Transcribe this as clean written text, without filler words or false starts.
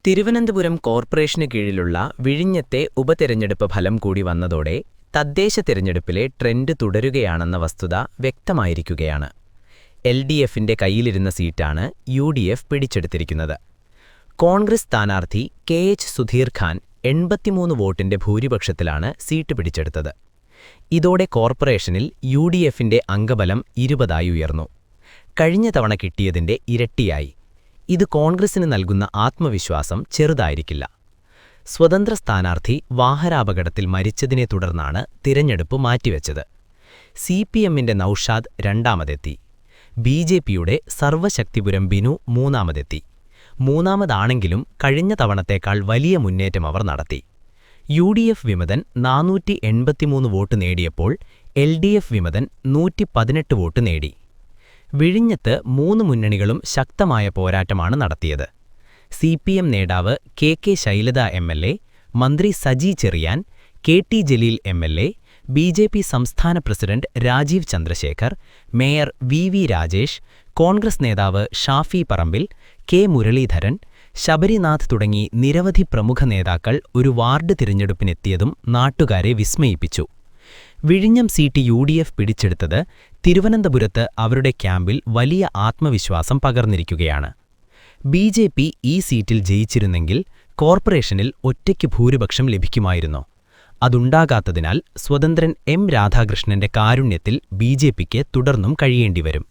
Thiruvananthapuram corporation കീഴിലുള്ള വിഴിഞ്ഞത്തെ ഉപതെരഞ്ഞെടുപ്പ് ഫലം കൂടി വന്നതോടെ തദ്ദേശ തിരഞ്ഞെടുപ്പിലെ ട്രെൻഡ് തുടരുകയാണെന്ന വസ്തുത വ്യക്തമായിരിക്കുകയാണ്. എൽ.ഡി.എഫിന്റെ കയ്യിലിരുന്ന സീറ്റാണ് യു.ഡി.എഫ് പിടിച്ചെടുത്തിരിക്കുന്നത്. കോൺഗ്രസ് സ്ഥാനാർത്ഥി കെ.എച്ച്. സുധീർ ഖാൻ 83 വോട്ടിന്റെ ഭൂരിപക്ഷത്തിലാണ് സീറ്റ് പിടിച്ചെടുത്തത്. ഇതോടെ കോർപ്പറേഷനിൽ യു.ഡി.എഫിന്റെ അംഗബലം 20 ഉയർന്നു. കഴിഞ്ഞ തവണ കിട്ടിയതിന്റെ ഇരട്ടിയായി. ഇത് കോൺഗ്രസിന് നൽകുന്ന ആത്മവിശ്വാസം ചെറുതായിരിക്കില്ല. സ്വതന്ത്ര സ്ഥാനാർത്ഥി വാഹനാപകടത്തിൽ മരിച്ചതിനെ തുടർന്നാണ് തിരഞ്ഞെടുപ്പ് മാറ്റിവെച്ചത്. സി.പി.എമ്മിന്റെ നൌഷാദ് രണ്ടാമതെത്തി. ബി.ജെ.പിയുടെ സർവശക്തിപുരം ബിനു മൂന്നാമതെത്തി. മൂന്നാമതാണെങ്കിലും കഴിഞ്ഞ തവണത്തേക്കാൾ വലിയ മുന്നേറ്റം അവർ നടത്തി. യു.ഡി.എഫ് വിമതൻ 483 വോട്ട് നേടിയപ്പോൾ എൽ.ഡി.എഫ് വിമതൻ 118 വോട്ട് നേടി. വിഴിഞ്ഞത്ത് 3 മുന്നണികളും ശക്തമായ പോരാട്ടമാണ് നടത്തിയത്. സി.പി.എം നേതാവ് കെ. ശൈലജ എം.എൽ.എ, മന്ത്രി Saji Cherian, KT. Jaleel MLA, BJP സംസ്ഥാന president Rajeev Chandrasekhar, mayor V. Rajesh, Congress നേതാവ് ഷാഫി പറമ്പിൽ, കെ. മുരളീധരൻ, ശബരിനാഥ് തുടങ്ങി നിരവധി പ്രമുഖ നേതാക്കൾ ഒരു വാർഡ് തിരഞ്ഞെടുപ്പിനെത്തിയതും നാട്ടുകാരെ വിസ്മയിപ്പിച്ചു. വിഴിഞ്ഞം സീറ്റ് യു.ഡി.എഫ് പിടിച്ചെടുത്തത് തിരുവനന്തപുരത്ത് അവരുടെ ക്യാമ്പിൽ വലിയ ആത്മവിശ്വാസം പകർന്നിരിക്കുകയാണ്. ബി.ജെ.പി ഈ സീറ്റിൽ ജയിച്ചിരുന്നെങ്കിൽ കോർപ്പറേഷനിൽ ഒറ്റയ്ക്ക് ഭൂരിപക്ഷം ലഭിക്കുമായിരുന്നു. അതുണ്ടാകാത്തതിനാൽ സ്വതന്ത്രൻ എം. രാധാകൃഷ്ണന്റെ കാരുണ്യത്തിൽ ബി.ജെ.പിക്ക് തുടർന്നും കഴിയേണ്ടിവരും.